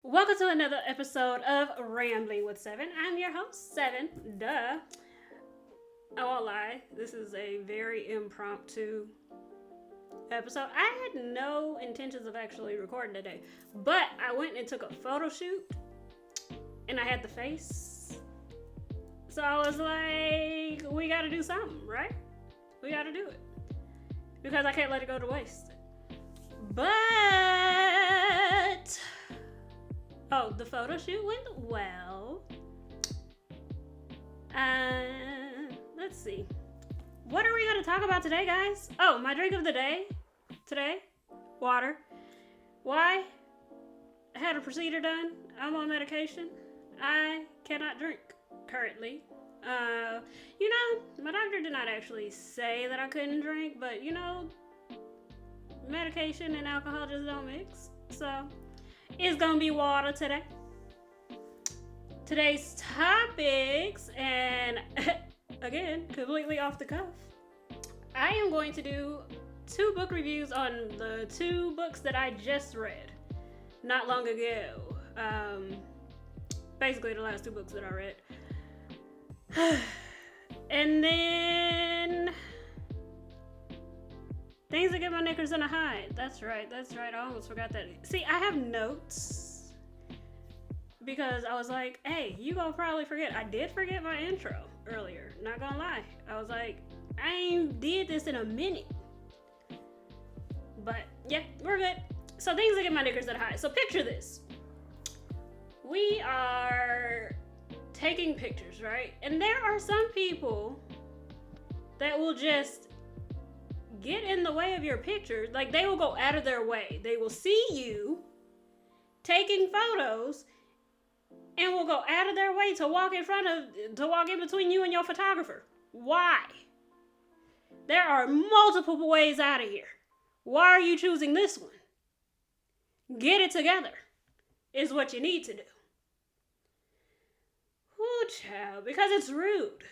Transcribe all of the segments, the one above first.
Welcome to another episode of Rambling with Seven. I'm your host, Seven. Duh. I won't lie, this is a very impromptu episode. I had no intentions of actually recording today, but I went and took a photo shoot and I had the face. So I was like, we gotta do something, right? We gotta do it. Because I can't let it go to waste. But the photo shoot went well. Let's see. What are we going to talk about today, guys? Oh, my drink of the day today, water. Why? I had a procedure done. I'm on medication. I cannot drink currently. My doctor did not actually say that I couldn't drink, but medication and alcohol just don't mix. So it's gonna be water today. Today's topics, and again, completely off the cuff, I am going to do 2 book reviews on the 2 books that I just read not long ago. Basically the last 2 books that I read. And then things that get my knickers in a hide. That's right. I almost forgot that. See, I have notes because I was like, hey, you gonna probably forget. I did forget my intro earlier. Not gonna lie. I was like, I ain't did this in a minute. But yeah, we're good. So things that get my knickers in a hide. So picture this. We are taking pictures, right? And there are some people that will just get in the way of your pictures. Like, they will go out of their way. They will see you taking photos and will go out of their way to walk in between you and your photographer. Why? There are multiple ways out of here. Why are you choosing this one? Get it together is what you need to do. Ooh, child, because it's rude.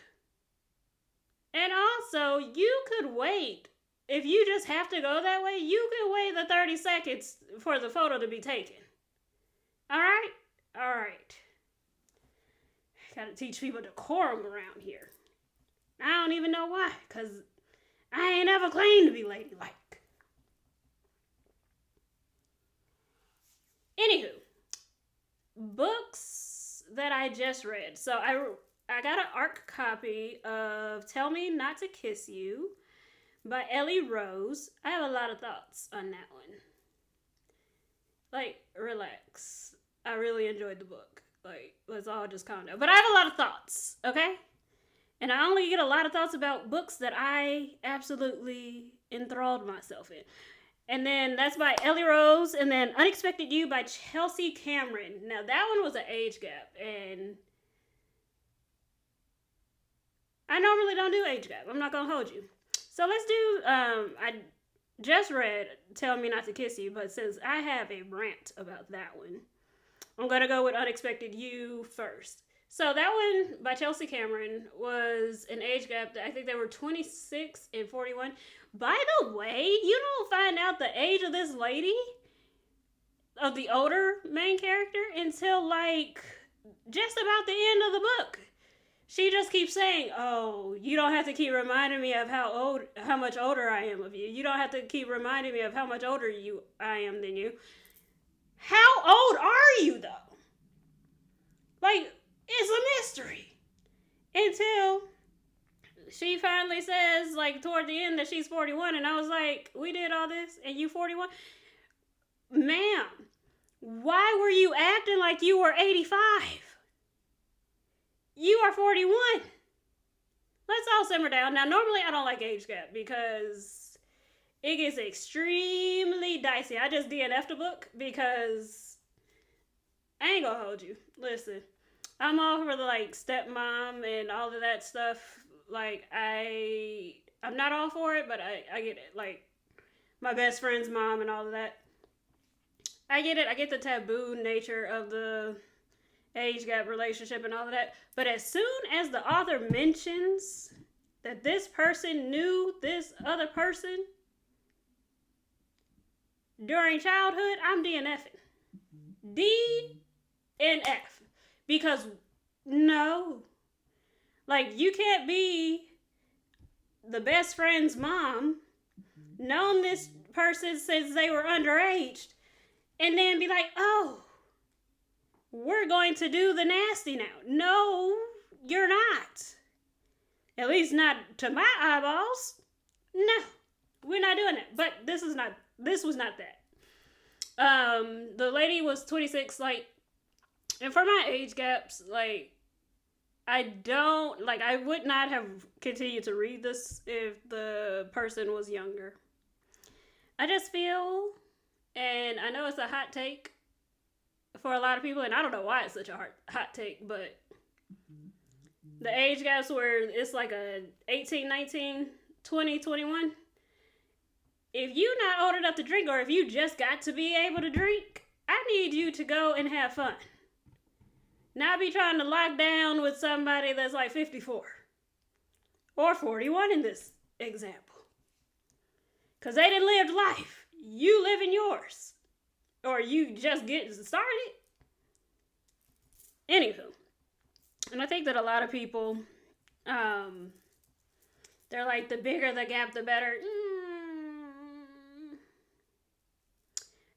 And also, you could wait. If you just have to go that way, you could wait the 30 seconds for the photo to be taken. All right? Gotta teach people decorum around here. I don't even know why, because I ain't ever claimed to be ladylike. Anywho, books that I just read. So I got an ARC copy of Tell Me Not to Kiss You by Elee Rose. I have a lot of thoughts on that one. Like, relax. I really enjoyed the book. Like, let's all just calm down. But I have a lot of thoughts, okay? And I only get a lot of thoughts about books that I absolutely enthralled myself in. And then that's by Elee Rose. And then Unexpected You by Chelsea Cameron. Now, that one was an age gap. And I normally don't do age gap. I'm not going to hold you. So let's do, I just read Tell Me Not to Kiss You, but since I have a rant about that one, I'm going to go with Unexpected You first. So that one by Chelsea Cameron was an age gap that I think they were 26 and 41. By the way, you don't find out the age of this lady, of the older main character, until like just about the end of the book. She just keeps saying, oh, you don't have to keep reminding me of how much older I am of you. You don't have to keep reminding me of how much older I am than you. How old are you, though? Like, it's a mystery. Until she finally says, like, toward the end that she's 41. And I was like, we did all this and you 41? Ma'am, why were you acting like you were 85? You are 41. Let's all simmer down. Now, normally I don't like age gap because it gets extremely dicey. I just DNF'd a book because I ain't gonna hold you. Listen, I'm all for the like stepmom and all of that stuff. Like, I'm not all for it, but I get it. Like, my best friend's mom and all of that. I get it. I get the taboo nature of the age gap relationship and all of that. But as soon as the author mentions that this person knew this other person during childhood, I'm DNFing. DNFing. and F. Because, no. Like, you can't be the best friend's mom, known this person since they were underage, and then be like, oh, we're going to do the nasty now. No, you're not. At least not to my eyeballs. No, we're not doing it. But this was not that. The lady was 26, like, and for my age gaps, like, I would not have continued to read this if the person was younger. I just feel, and I know it's a hot take for a lot of people, and I don't know why it's such a hot take, but the age gaps where it's like a 18, 19, 20, 21, if you're not old enough to drink, or if you just got to be able to drink, I need you to go and have fun. Not be trying to lock down with somebody that's like 54 or 41 in this example. Because they didn't live life. You living yours. Or you just getting started. Anywho. And I think that a lot of people, they're like, the bigger the gap, the better.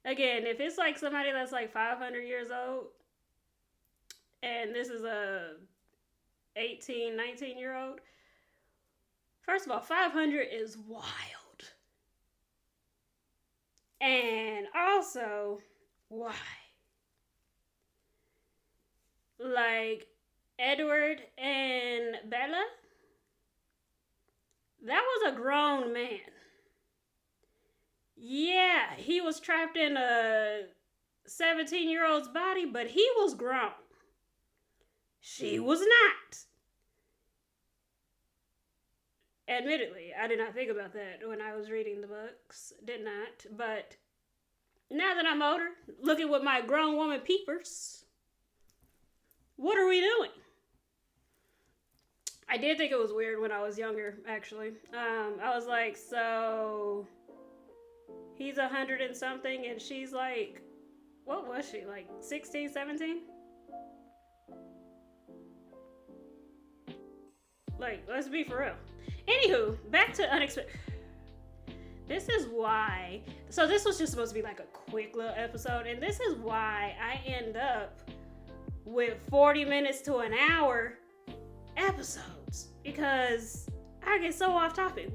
Again, if it's like somebody that's like 500 years old, and this is a 18, 19-year-old, first of all, 500 is wild. And also, why? Like, Edward and Bella, that was a grown man. Yeah, he was trapped in a 17-year-old's body, but he was grown. She was not. Admittedly, I did not think about that when I was reading the books. Did not. But now that I'm older, looking with my grown woman peepers, what are we doing? I did think it was weird when I was younger, actually. I was like, so he's 100 and something, and she's like, what was she, like 16, 17? Like, let's be for real. Anywho, back to unexpected. This is why. So this was just supposed to be like a quick little episode, and this is why I end up with 40 minutes to an hour episodes, because I get so off topic.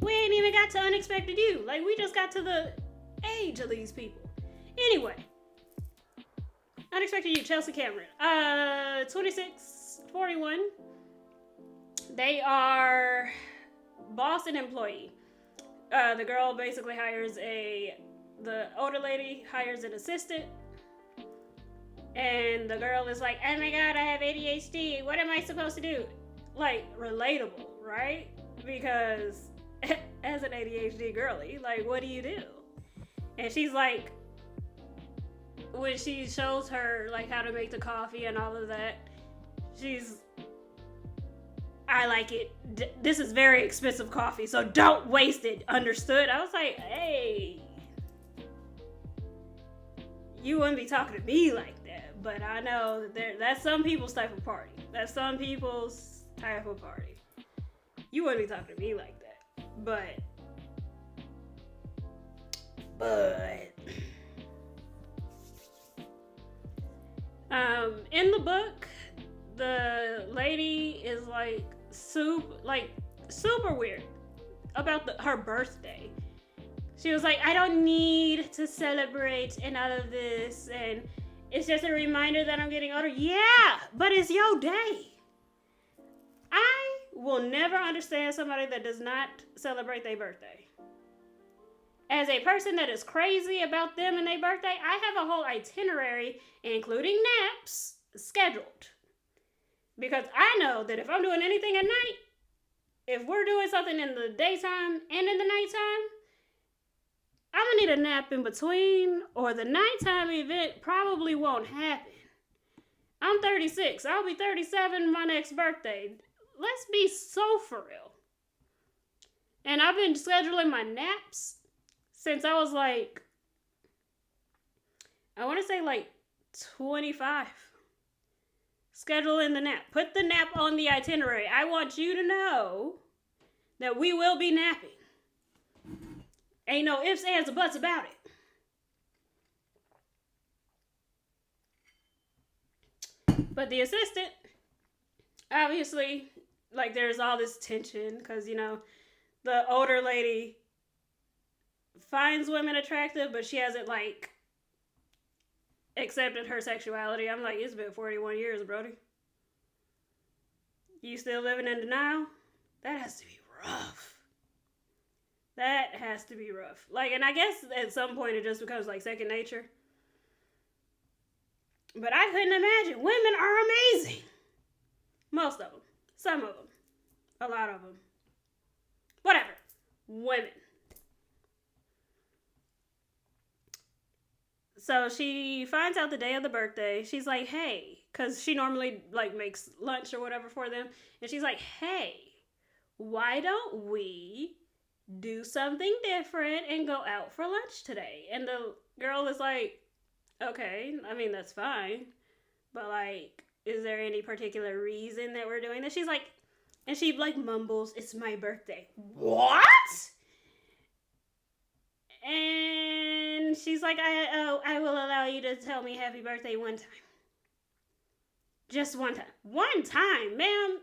We ain't even got to Unexpected You. Like, we just got to the age of these people. Anyway, Unexpected You, Chelsea Cameron. 26, 41. They are Boston employee. The girl basically hires the older lady hires an assistant. And the girl is like, oh my God, I have ADHD. What am I supposed to do? Like, relatable, right? Because as an ADHD girly, like, what do you do? And she's like, when she shows her, like, how to make the coffee and all of that, I like it. This is very expensive coffee, so don't waste it. Understood? I was like, hey, you wouldn't be talking to me like that. But I know that's some people's type of party. That's some people's type of party. You wouldn't be talking to me like that. But in the book, the lady is like super weird about her birthday. She was like, I don't need to celebrate and all of this, and it's just a reminder that I'm getting older. Yeah, but it's your day. I will never understand somebody that does not celebrate their birthday. As a person that is crazy about them and their birthday, I have a whole itinerary, including naps, scheduled. Because I know that if I'm doing anything at night, if we're doing something in the daytime and in the nighttime, I'm going to need a nap in between, or the nighttime event probably won't happen. I'm 36. I'll be 37 my next birthday. Let's be so for real. And I've been scheduling my naps since I was like, I want to say like 25. Schedule in the nap. Put the nap on the itinerary. I want you to know that we will be napping. Ain't no ifs, ands, or buts about it. But the assistant, obviously, like, there's all this tension because, you know, the older lady finds women attractive, but she hasn't, like, accepted her sexuality. I'm like, it's been 41 years, Brody. You still living in denial? That has to be rough. That has to be rough. Like, and I guess at some point it just becomes like second nature. But I couldn't imagine. Women are amazing. Most of them. Some of them. A lot of them. Whatever. Women. So she finds out the day of the birthday. She's like, hey, because she normally like makes lunch or whatever for them. And she's like, hey, why don't we do something different and go out for lunch today? And the girl is like, okay, I mean, that's fine. But like, is there any particular reason that we're doing this? She's like, and she like mumbles, it's my birthday. What? And she's like, I will allow you to tell me happy birthday one time. Just one time. One time, ma'am.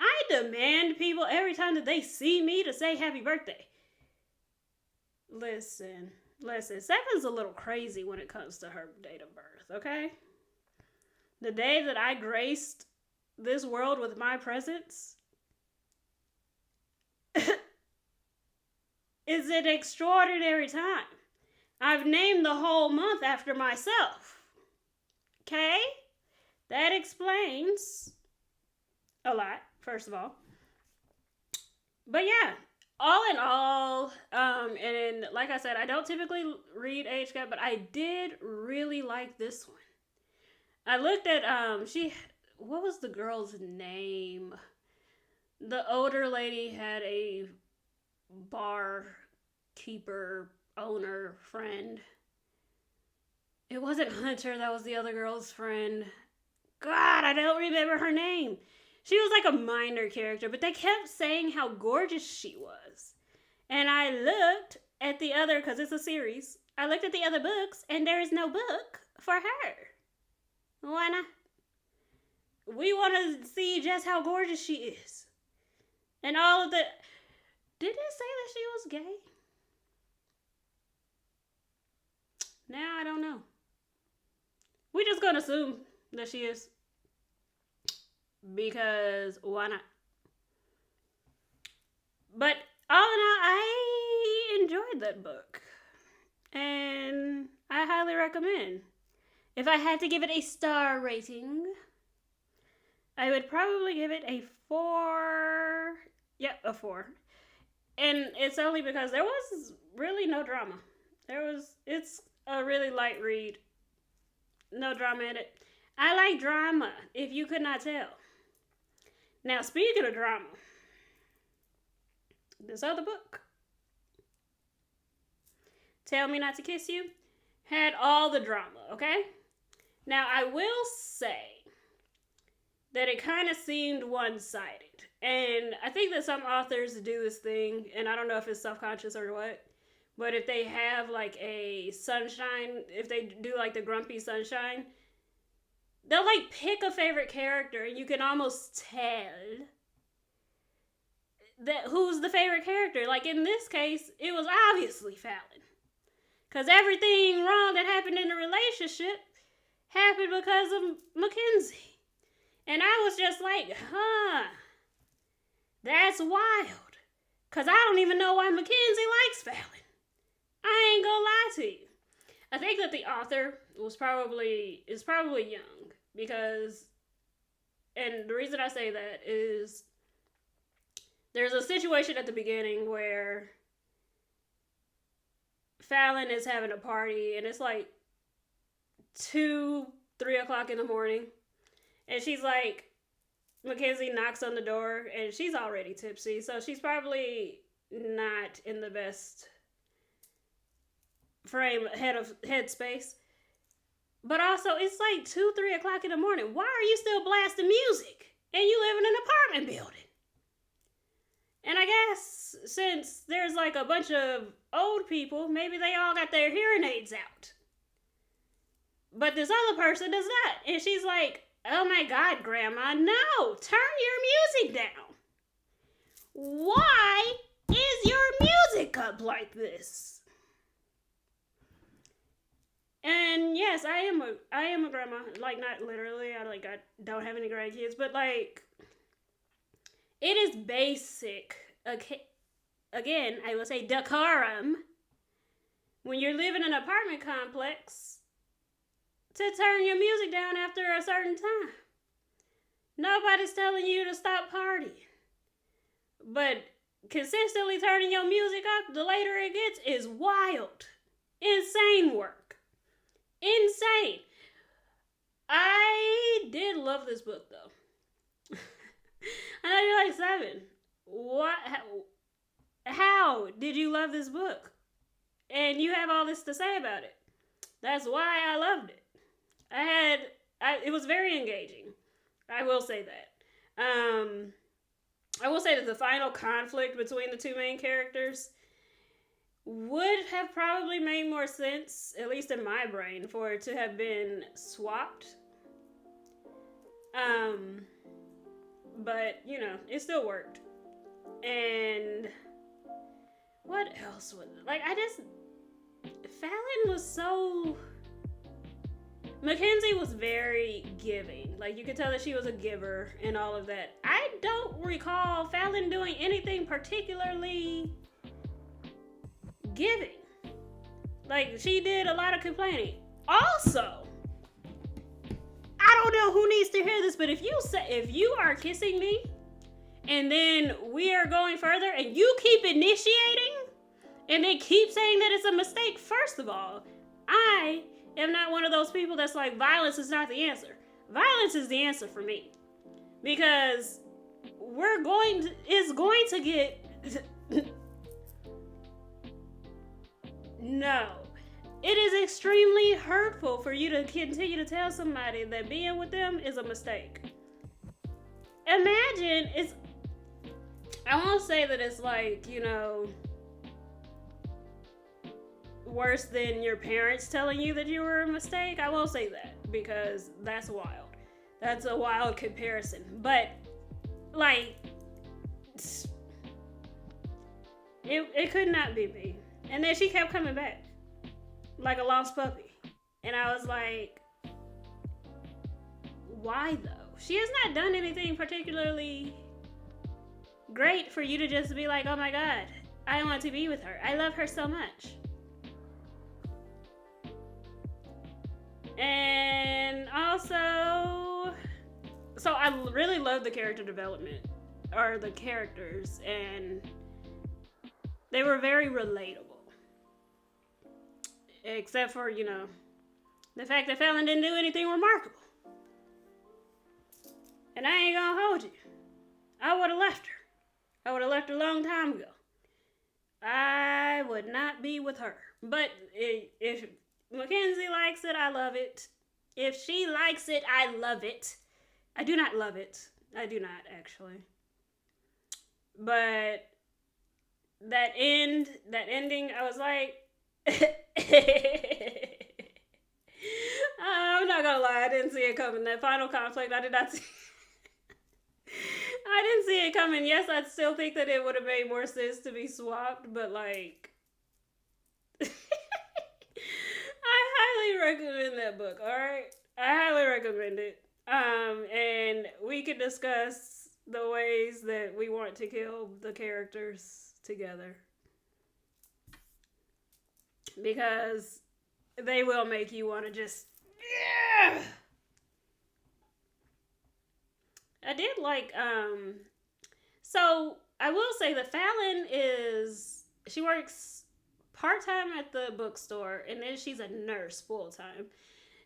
I demand people every time that they see me to say happy birthday. Listen. Seven's a little crazy when it comes to her date of birth, okay? The day that I graced this world with my presence is an extraordinary time. I've named the whole month after myself. Okay? That explains a lot, first of all. But yeah, all in all, and like I said, I don't typically read age gap, but I did really like this one. I looked at, what was the girl's name? The older lady had a bar keeper, owner, friend. It wasn't Hunter, that was the other girl's friend. God, I don't remember her name. She was like a minor character, but they kept saying how gorgeous she was. And I looked at the other, because it's a series, I looked at the other books, and there is no book for her. Why not? We want to see just how gorgeous she is. And all of the... Did it say that she was gay? Now I don't know. We just gonna assume that she is. Because why not? But all in all, I enjoyed that book. And I highly recommend. If I had to give it a star rating, I would probably give it a 4. Yep, a 4. And it's only because there was really no drama. It's a really light read. No drama in it. I like drama, if you could not tell. Now, speaking of drama, this other book, Tell Me Not to Kiss You, had all the drama, okay? Now, I will say that it kind of seemed one-sided. And I think that some authors do this thing, and I don't know if it's self-conscious or what, but if they have like a sunshine, if they do like the grumpy sunshine, they'll like pick a favorite character and you can almost tell that who's the favorite character. Like in this case, it was obviously Fallon. Because everything wrong that happened in the relationship happened because of Mackenzie. And I was just like, that's wild. Because I don't even know why Mackenzie likes Fallon. I ain't gonna lie to you. I think that the author is probably young. Because, and the reason I say that is there's a situation at the beginning where Fallon is having a party and it's like 2-3 o'clock in the morning. And she's like, Mackenzie knocks on the door and she's already tipsy. So she's probably not in the best headspace. But also, it's like 2, 3 o'clock in the morning. Why are you still blasting music? And you live in an apartment building. And I guess since there's like a bunch of old people, maybe they all got their hearing aids out. But this other person does not. And she's like, oh my God, Grandma, no, turn your music down. Why is your music up like this? And yes, I am a grandma. Like, not literally. I don't have any grandkids, but like, it is basic. Okay, again, I will say decorum when you're living in an apartment complex to turn your music down after a certain time. Nobody's telling you to stop partying. But consistently turning your music up the later it gets is wild. Insane work. Insane. I did love this book though. I know you're like 7. What? How did you love this book? And you have all this to say about it. That's why I loved it. It was very engaging. I will say that. I will say that the final conflict between the two main characters would have probably made more sense, at least in my brain, for it to have been swapped. But, it still worked. And what else was it? Fallon was so... Mackenzie was very giving. Like, you could tell that she was a giver and all of that. I don't recall Fallon doing anything particularly giving. Like, she did a lot of complaining. Also, I don't know who needs to hear this, but if you are kissing me and then we are going further and you keep initiating and then keep saying that it's a mistake, first of all, I am not one of those people that's like, violence is not the answer. Violence is the answer for me. Because it's going to get... No. It is extremely hurtful for you to continue to tell somebody that being with them is a mistake. Imagine I won't say that it's like, worse than your parents telling you that you were a mistake. I won't say that because that's wild. That's a wild comparison. But, like, it could not be me. And then she kept coming back like a lost puppy. And I was like, why though? She has not done anything particularly great for you to just be like, oh my God, I want to be with her. I love her so much. And also, so I really love the character development, or the characters, and they were very relatable. Except for, the fact that Fallon didn't do anything remarkable. And I ain't gonna hold you. I would have left her. I would have left her a long time ago. I would not be with her. But if Mackenzie likes it, I love it. If she likes it, I love it. I do not love it. I do not, actually. But that ending, I was like... I'm not gonna lie, I didn't see it coming. That final conflict, I did not see... I didn't see it coming. Yes, I still think that it would have made more sense to be swapped, but like... I highly recommend that book, alright? I highly recommend it. And we could discuss the ways that we want to kill the characters together. Because they will make you want to just... Yeah! I did like, so I will say that Fallon she works part-time at the bookstore, and then she's a nurse full-time.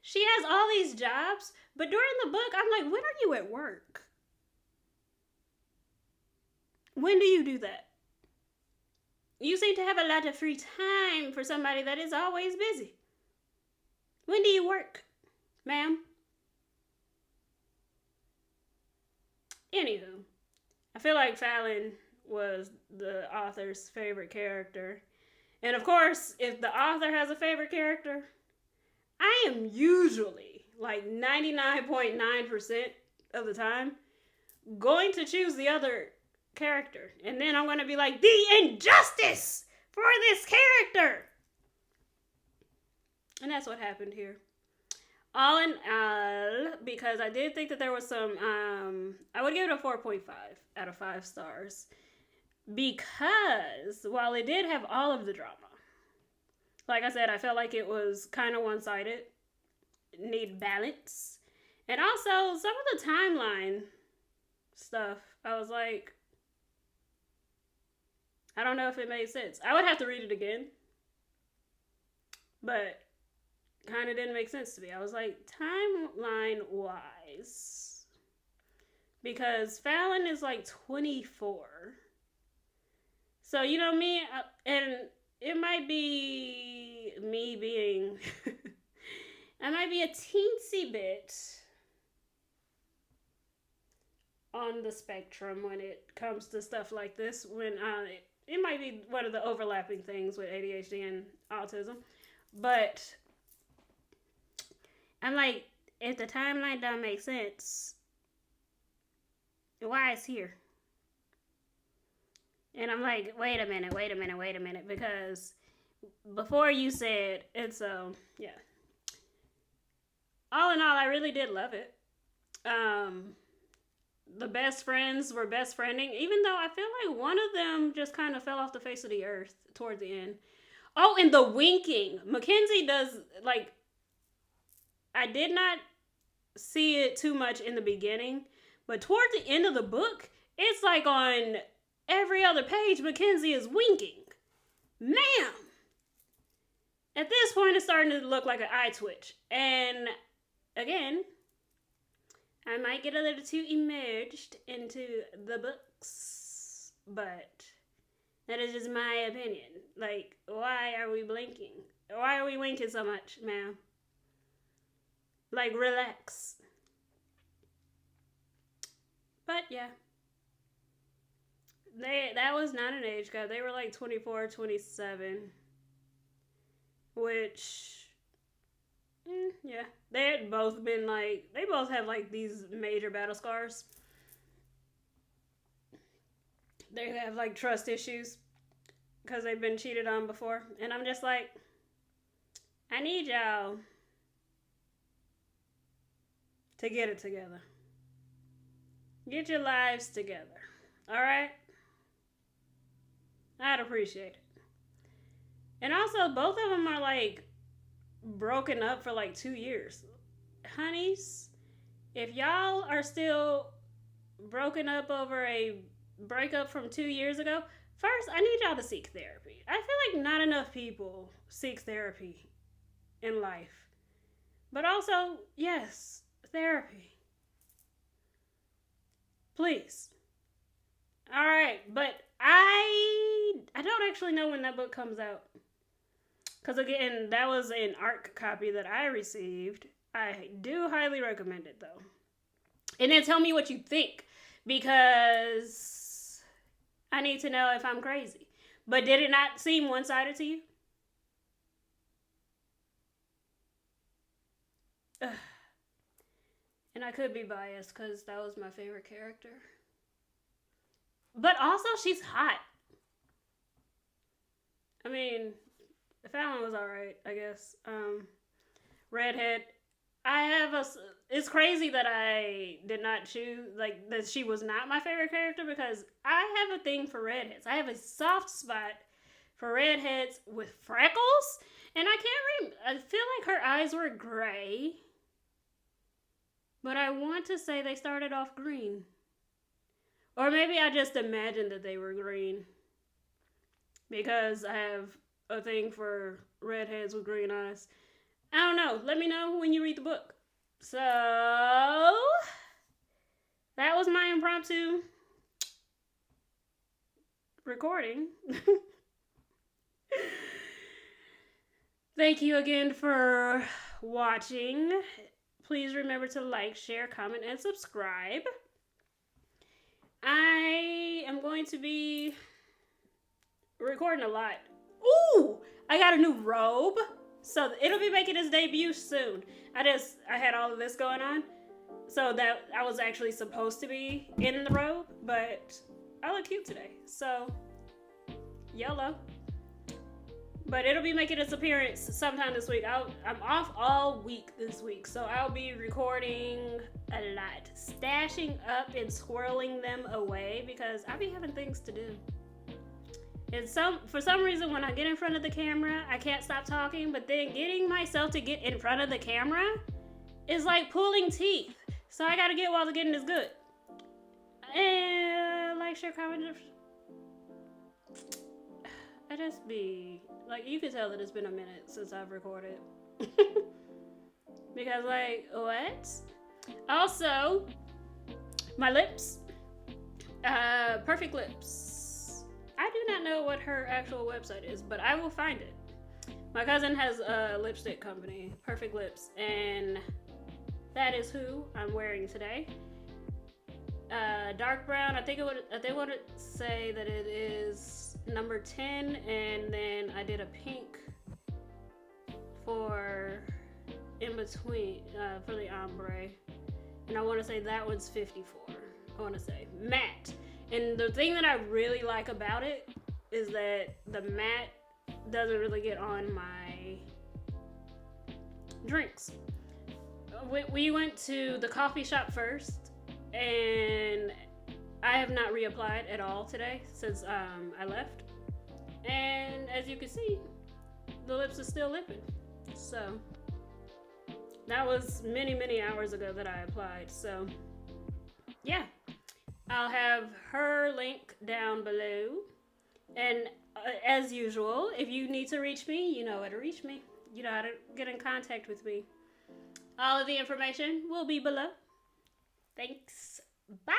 She has all these jobs, but during the book, I'm like, when are you at work? When do you do that? You seem to have a lot of free time for somebody that is always busy. When do you work? Ma'am? Anywho, I feel like Fallon was the author's favorite character. And of course, if the author has a favorite character, I am usually, like 99.9% of the time, going to choose the other character. And then I'm going to be like, the injustice for this character. And that's what happened here. All in all, because I did think that there was some, I would give it a 4.5 out of 5 stars. Because while it did have all of the drama, like I said, I felt like it was kind of one-sided, need balance. And also, some of the timeline stuff, I was like, I don't know if it made sense. I would have to read it again. But kind of didn't make sense to me. I was like, timeline-wise. Because Fallon is like 24. So, you know, me, and it might be me being, I might be a teensy bit on the spectrum when it comes to stuff like this. When it might be one of the overlapping things with ADHD and autism. But I'm like, if the timeline don't make sense, why is here? And I'm like, wait a minute, because before you said, and so, yeah. All in all, I really did love it. The best friends were best friending, even though I feel like one of them just kind of fell off the face of the earth toward the end. Oh, and the winking. Mackenzie does, like, I did not see it too much in the beginning, but toward the end of the book, it's like on every other page, Mackenzie is winking. Ma'am! At this point, it's starting to look like an eye twitch. And again, I might get a little too immersed into the books, but that is just my opinion. Like, why are we blinking? Why are we winking so much, ma'am? Like, relax. But yeah. That was not an age gap. They were like 24, 27. Which, yeah. They had both been like, they both have like these major battle scars. They have like trust issues because they've been cheated on before. And I'm just like, I need y'all to get it together. Get your lives together. All right? I'd appreciate it. And also, both of them are like broken up for like 2 years. Honeys, if y'all are still broken up over a breakup from 2 years ago, first, I need y'all to seek therapy. I feel like not enough people seek therapy in life. But also, yes, therapy. Please. All right, but I don't actually know when that book comes out. Because again, that was an ARC copy that I received. I do highly recommend it though. And then tell me what you think. Because I need to know if I'm crazy. But did it not seem one-sided to you? Ugh. And I could be biased because that was my favorite character. But also, she's hot. I mean, Fallon was alright, I guess. Redhead. It's crazy that I did not choose, like, that she was not my favorite character because I have a thing for redheads. I have a soft spot for redheads with freckles. And I feel like her eyes were gray. But I want to say they started off green. Or maybe I just imagined that they were green. Because I have a thing for redheads with green eyes. I don't know. Let me know when you read the book. So, that was my impromptu recording. Thank you again for watching. Please remember to like, share, comment, and subscribe. I am going to be recording a lot. Ooh, I got a new robe. So it'll be making its debut soon. I had all of this going on. So that I was actually supposed to be in the robe, but I look cute today. So, YOLO. But it'll be making its appearance sometime this week. I'm off all week this week, so I'll be recording a lot. Stashing up and squirreling them away because I be having things to do. And for some reason, when I get in front of the camera, I can't stop talking, but then getting myself to get in front of the camera is like pulling teeth. So I gotta get while the getting is good. And like, share, comment. I just be like, you can tell that it's been a minute since I've recorded. Because like, what? Also, my lips. Perfect Lips. I do not know what her actual website is, but I will find it. My cousin has a lipstick company, Perfect Lips, and that is who I'm wearing today. Dark brown. I think they want to say that it is number 10, and then I did a pink for in between for the ombre, and I want to say that one's 54. I want to say matte. And the thing that I really like about it is that the matte doesn't really get on my drinks. We went to the coffee shop first, and I have not reapplied at all today since I left. And as you can see, the lips are still lipping. So that was many, many hours ago that I applied. So yeah. I'll have her link down below. And as usual, if you need to reach me, you know how to reach me. You know how to get in contact with me. All of the information will be below. Thanks. Bye.